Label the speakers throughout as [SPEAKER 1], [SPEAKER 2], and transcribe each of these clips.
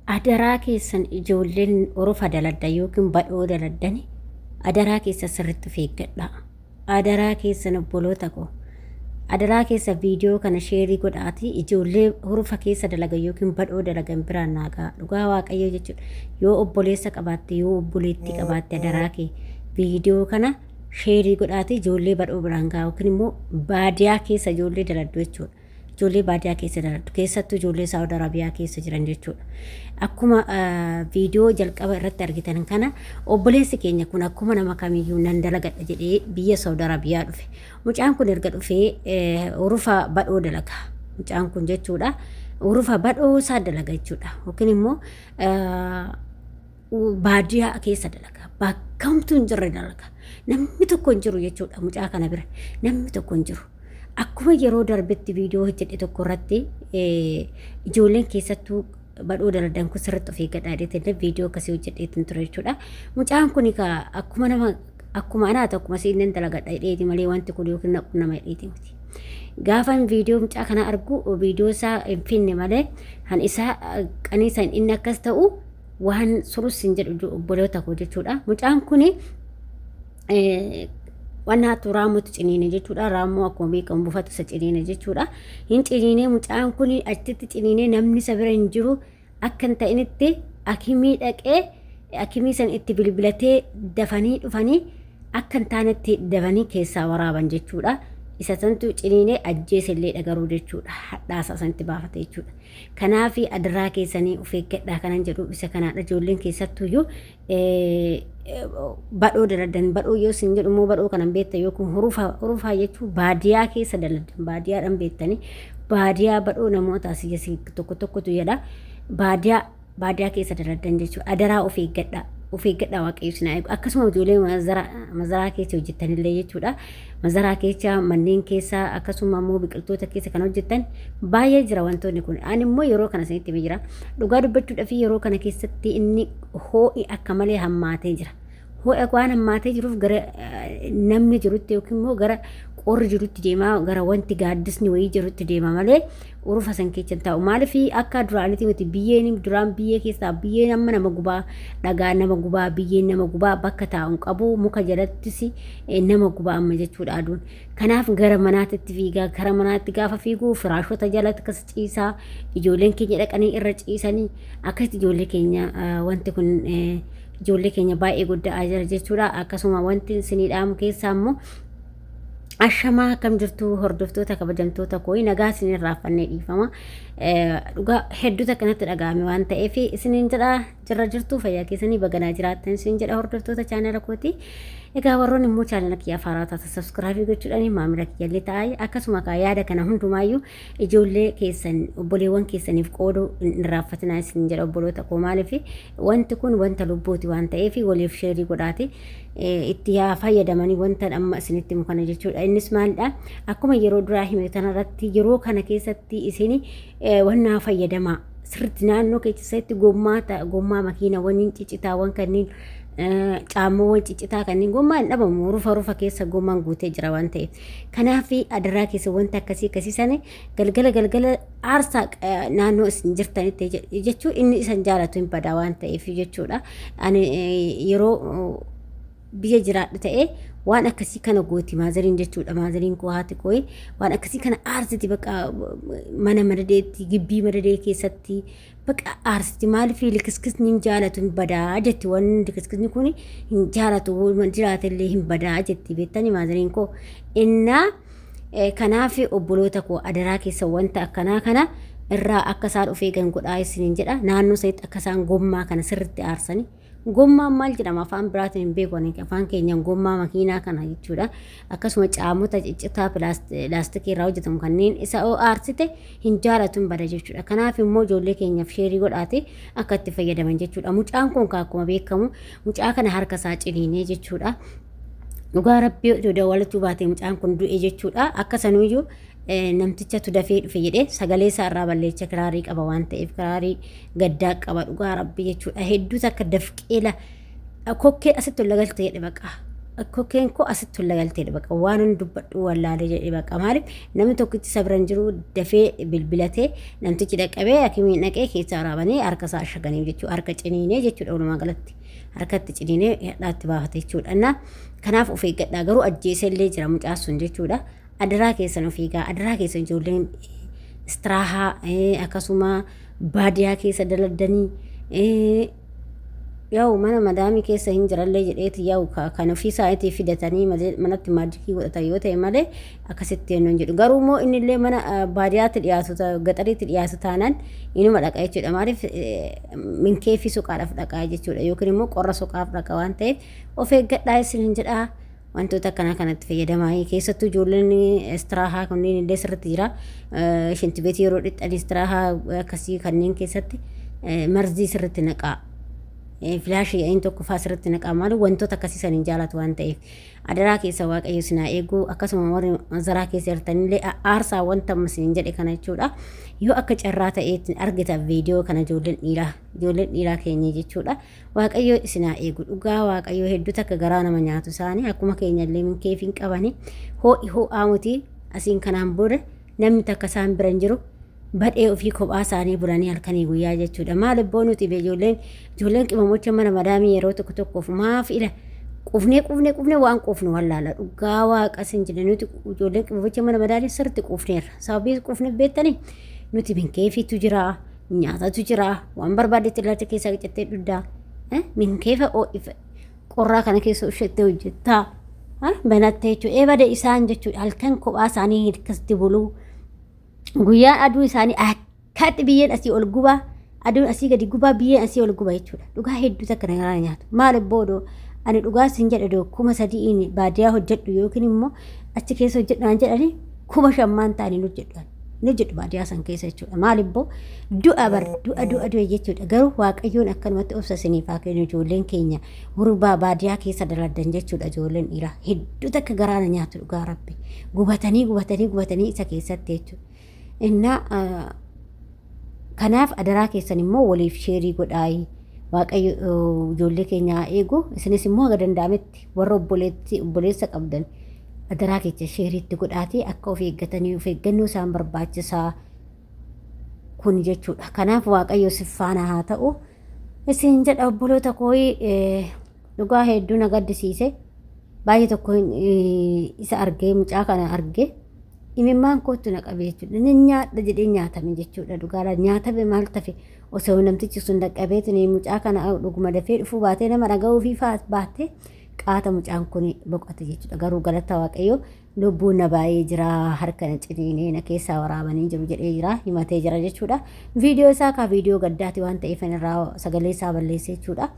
[SPEAKER 1] Adaraa keessan ijoolleen orofa daladda yookiin badhoo daladdani adaraa keessa sirriitti of eeggadhaa. Adaraa keessan obboloota koo adaraa keessa viidiyoo kana sheerii godhaati ijoollee orofa keessa dalaga yookiin badhoo dalagan biraan naagaa dhugaa waaqayyoo jechuudha. Yoo obboleessa qabaatte yoo obboleettii qabaatte adaraa kee viidiyoo kana sheerii godhaati ijoollee badhoo biraan gaa yookiin immoo baadiyaa keessa ijoollee daladdu jechuudha. Ijoollee baadiyaa keessa daladdu keessattuu ijoollee Saawud Arabiyaa keessa jiran jechuudha. Akkuma viidiyoo jalqaba irratti argitan kana obboleessi keenya kun akkuma nama kamiyyuu nan dalagadha jedhee biyya Saawud Arabiyaa dhufe. Mucaan kun erga dhufee urufa badhoo dalaga. Mucaan kun jechuudha urufa badhoo isaa dalaga jechuudha. Yookiin immoo baadiyaa keessa dalaga. Bakka homtuu hin jirre dalaga. Namni tokko hin jiru jechuudha mucaa kana bira. Namni tokko hin jiru. Akkuma yeroo darbetti viidiyoo hojjedhe tokko irratti ijoolleen keessattuu badhoo daladan kun sirriitti of eeggadhaa jedhee viidiyoo akkasii hojjedheetiin ture jechuudha. Mucaan kun akkuma nama akkuma anaa akkuma siineen dalagadha jedheeti malee wanti kun yookiin naqu nama jedheeti miti. Gaafan viidiyoo mucaa kana argu viidiyoo isaa hin finne malee han isaa qaniisan inni akkas ta'u waan surus hin jedhu obboloota koo jechuudha. Mucaan kun wannaatu raamuutu ciniine jechuudha. Raamuu akkuma beekamu buufatu isa ciniine jechuudha. Hin ciniine mucaan kun achitti ciniine namni isa bira hin jiru akka hin ta'initti akimii dhaqee akimii san itti bilbilatee dafanii dhufanii akka hin taanetti dafanii keessaa waraaban jechuudha. Isa santu ciniine ajjeesellee dhagaruu jechuudha. Hadhaasaa sanitti baafate jechuudha. Kanaaf adaraa keessanii of eeggadhaa kanan jedhu isa kanaadha. Ijoolleen keessattuyyuu badhoo daladan badhoo yoo isin jedhu immoo badhoo kanan beektan yookiin hurufaa jechuun baadiyaa keessa daladan baadiyaadhaan beektanii baadiyaa badhoo namoota asii tokko tokkotu jedha baadiyaa keessa daladan jechuudha. Adaraa of eeggadhaa. Of eeggadhaa waaqayyo isin eegu. Akkasuma ijoollee mazaraa keessa hojjetanillee jechuudha. Mazaraa keessa manneen keessa akkasuma immoo biqiltoota keessa kan hojjetan baay'ee jira wantoonni kun. Ani immoo yeroo kana isinitti himee jira. Dhugaa dubbachuudhaaf yeroo kana keessatti inni hoo'i akka malee hammaatee jira. Hoo'i waan hammaatee jiruuf gara namni jirutti yookiin immoo gara qorri jirutti deemaa gara wanti gaaddisni wayii jirutti deema malee urufa san keessa taa'u. Maaliif akka duraanitti miti biyyeen duraan biyyee keessaa biyyeen amma nama gubaa dhagaa nama gubaa biyyeen nama gubaa bakka taa'u qabu muka jalattis nama gubaa amma jechuudha aduun. Kanaaf gara manaatti fiigaa gara manaatti gaafa fiiguu firaashota jalatti akkas ciisaa ijoolleen keenya dhaqanii irra ciisanii akkasitti ijoollee keenya wanti kun ijoollee keenya baay'ee guddaa jira jechuudha. Akkasuma wanti isinii dhaamu keessaa immoo ashamaa akkam jirtu hordoftoota kabajamtoota koo nagaa isin raafannee dhiifama. Dhugaa hedduutu akkanatti dhaga'ame waan ta'eef isiniin jedha jirra jirtu fayyaa keessanii baganaa jiraattan isin jedha hordoftoota chaanala kooti. Egaa warroonni immoo chaanala kiyya afaaraa taata sabskiraaybii gochuudhaan maamila kiyyallee ta'aa akkasuma yaada kana hundumaayyuu ijoollee keessan obboleewwan keessaniif qooduu hin raaffatinaa isin jedha obboloota koo maaliif wanti kun wanta lubbuuti waan ta'eef waliif sheerii godhaati itti yaa fayyadamanii wanta amma isinitti mukana jechuudha. Innis maalidha akkuma yeroo duraa hime kanarratti yeroo kana keessatti isini wannaa fayyadamaa sirriitti naannoo keessatti gommaa makiinawwan ciccitaawwan kanneen caamawwan ciccitaa kanneen gommaa hin dhabamu rufa keessa gommaan guutee jira waan ta'eef kanaaf adaraa keessa wanta akkasii sana galgala aarsaa naannoo isin jirtanitti jechuun inni isan jaalatu hin badaa waan ta'eef jechuudha. Ani yeroo biyya jiraadhu ta'ee waan akkasii kana gooti maazariin jechuudha. Maazariin koo haati koo waan akkasii kana aarsiti baqa mana madadeetti gibbii madadee keessatti baqa aarsiti maaliif likiskisni hin jaalatu hin badaa jetti waan likiskisni kun hin jaalatu jiraatellee hin badaa jetti beektani maazariin koo innaa kanaaf obboloota koo adaraa keessa wanta akkanaa kana irraa akka isaan of eegan godhaa isiniin jedha. Naannoo isaatti akka isaan gommaa kana sirriitti aarsanii gommaan maal jedhama afaan biraatiin hin beekne afaan keenyaan gommaa makiinaa kana jechuudha. Akkasuma caamota ciccitaa laastikii irraa hojjetamu kanneen isa aarsite hin jaalatu hin bada jechuudha. Kanaaf immoo ijoollee keenyaaf sheerii godhaate akka itti fayyadaman jechuudha. Mucaan kun akkuma beekamu mucaa kana harka isaa ciniinee jechuudha. Dhugaa rabbii dawwalachuu baatee mucaan kun du'e jechuudha. Akka sanuyyuu namtichatu dafee dhufe jedhee sagalee isaa irraa balleecha kiraarii qaba waan ta'eef kiraarii gaddaa qaba dhugaa rabbii jechuudha. Hedduutu akka dafqeela kokkee asitti ol lagalte jedhe baqa kokkeen koo asitti tolla galteedha baqa waan hin dubbadhu wallaalee jedhee baqa maaliif namni tokkitti sabran jiru dafee bilbilatee namtichi dhaqqabee hakimiin dhaqee keessaa waraabanii harka isaa ashaganii jechuudha harka ciniinee jechuudha walumaa galatti harkatti ciniinee hidhaatti baafate jechuudha kanaaf of eeggadhaa garuu ajjeesellee jira mucaasuun jechuudha adaraa keessan of eegaa adaraa keessan ijoolleen istiraahaa akkasuma baadiyaa keessa daladdanii yaa'u mana madaamii keessa hin jirallee jedheeti yaa'u kan ofii isaaniitii fidatanii manatti maajikii godhatan yoo ta'e malee akkasitti yennoon jedhu garuu immoo innillee mana baadiyaatti dhiyaatu gaxariitti dhiyaatu taanaan inuma dhaqa jechuudha maaliif minkee fi suqaadhaaf dhaqaa jechuudha yookiin immoo qorra suqaaf dhaqa waan ta'eef of eeggadhaa isin hin jedhaa wantoota akkanaa kanatti fayyadamaa keessattuu ijoolleen istiraahaa kunneen illee sirriitti jira shintibeetii yeroo dhixxanii istiraahaa akkasii kanneen keessatti marzii sirriitti naqaa filaashii ayin tokko faasirratti naqamaa wantoota akkasii san hin jaalatu waan ta'eef adaraa keessa waaqayyo sinaa eeguu akkasuma warri zaraa keessa jirtanillee aarsaa wanta ammas hin jedhe kana jechuudha yoo akka carraa ta'eetti argita viidiyoo kana ijoolleen dhiiraa keenya jechuudha waaqayyo sinaa eeguu dhugaa waaqayyo hedduutu akka garaa nama nyaatu isaanii akkuma keenyallee minkeef hin qabani hoo'i hoo'aa mutii asiin kanaan booda namni takka isaan bira hin jiru badhee ofii kophaa isaanii buranii halkanii guyyaa jechuudha maal ibboo nuti ijoolleen qimamocha mana madaamii yeroo tokko tokkoof maaf ila qufnee waan quufnu wallaala dhugaa waaqas hin jedhe nuti ijoolleen qimamocha mana madaamii sirriitti quufneerra sababii quufne beektanii nuti minkeefiitu jira nyaatatu jira waan barbaadetti ilaalcha keessaa qiccattee dhuddaa minkeefa qorraa kana keessa ushettee hojjettaa banattee jechuudha eebade isaan jechuudha halkan kophaa isaanii hirkasti buluu guyyaan aduu isaanii akkatti biyyeen asii ol gubaa aduun asii gadi gubaa biyyeen asii ol gubaa jechuudha dhugaa hedduu takka nagaa nyaatu maal boodoo ani dhugaa sin jedhe kuma sadiin baadiyaa hojjedhu yookiin immoo achi keessa hojjedhu aan jedhani kuma shammaan ta'anii nu jedhu baadiyaa san keessa jechuudha maal ibboo du'a jechuudha garuu waaqayyoon akkanumatti obsa siniif haa kennu ijoolleen keenya gurbaa baadiyaa keessa daladdan jechuudha ijoolleen dhiiraa hedduu takka garaana nyaatu dhugaa rabbi gubatanii isa keessatti jechuudha kanaaf adaraa keessan immoo waliif sheerii godhaayi waaqayyo ijoollee keenyaa eegu isinis immoo haga danda'ametti warra obboleessa qabdan adaraa keessa sheeriitti godhaatii akka of eeggatanii of eeggannoo isaan barbaachisaa kun jechuudha kanaaf waaqayyo siffaana haa ta'u isin jedha obboloota kooyi dhugaa hedduu na gaddisiise baay'ee tokko isa argee mucaa kana argee imimmaan kootu na qabee jechuudha ni nyaadha jedhee nyaatame jechuudha dhugaadha nyaatame maal tafe osoo namtichi sun dhaqqabeetiin mucaa kana dhuguma dafee dhufuu baatee nama dhaga'uu fi baatee qaata mucaan kun boqote jechuudha garuu galata waaqayyo lubbuun na baay'ee jira harka na ciniinee na keessaa waraabanii jiru jedhee jira himatee jira jechuudha viidiyoo isaa kaa viidiyoo gaddaati waan ta'eef irraa sagalee isaa balleessee jechuudha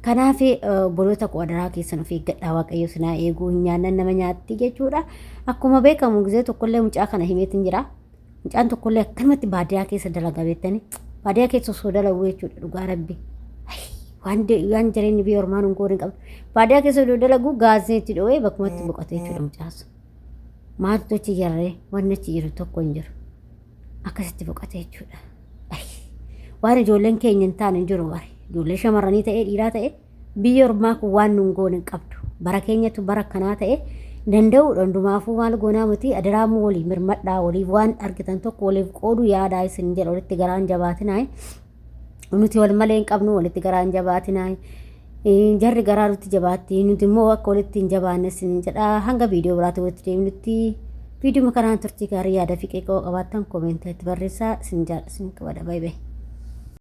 [SPEAKER 1] kanaaf obboloota adaraa keessan of eeggadhaa waaqayyo sinaa eeguu hin nyaannan nama nyaatti jechuudha akkuma beekamu gizee tokkollee mucaa kana himeetiin jira mucaan tokkollee akkanumatti baadiyaa keessa dalagaa beektanii baadiyaa keessa osoo dalaguu jechuudha dhugaa rabbi waan jireenyi biyya ormaan hungoon hin qabdu baadiyaa keessa osoo dalaguu gaazeetti dho'ee bakkumatti boqote jechuudha mucaas maaltu achi jarree wanni achi jiru tokko hin jiru akkasitti boqote jechuudha waan ijoolleen keenya hin taane hin jiru bare ijoollee shamarranii ta'ee dhiiraa ta'e biyya ormaa kun waan hungoon hin qabdu bara keenyatu bara akkanaa ta'e danda'u hundumaafuu maal goonaa miti adaraamu walii mirmadhaa waliif waan argitan tokko waliif qoodu yaadaa isin jedha walitti garaan jabaatinaa nuti wal malee hin qabnu walitti garaan jabaatinaa jarri garaa nutti jabaatti nuti immoo akka walitti hin jabaanne isin jedha hanga viidiyoo biraatti walitti deemnutti viidiyoo kanaan turtii gaarii yaada fi qeeqoo qabaattan koomentii barreessaa isin qabadha baay'ee.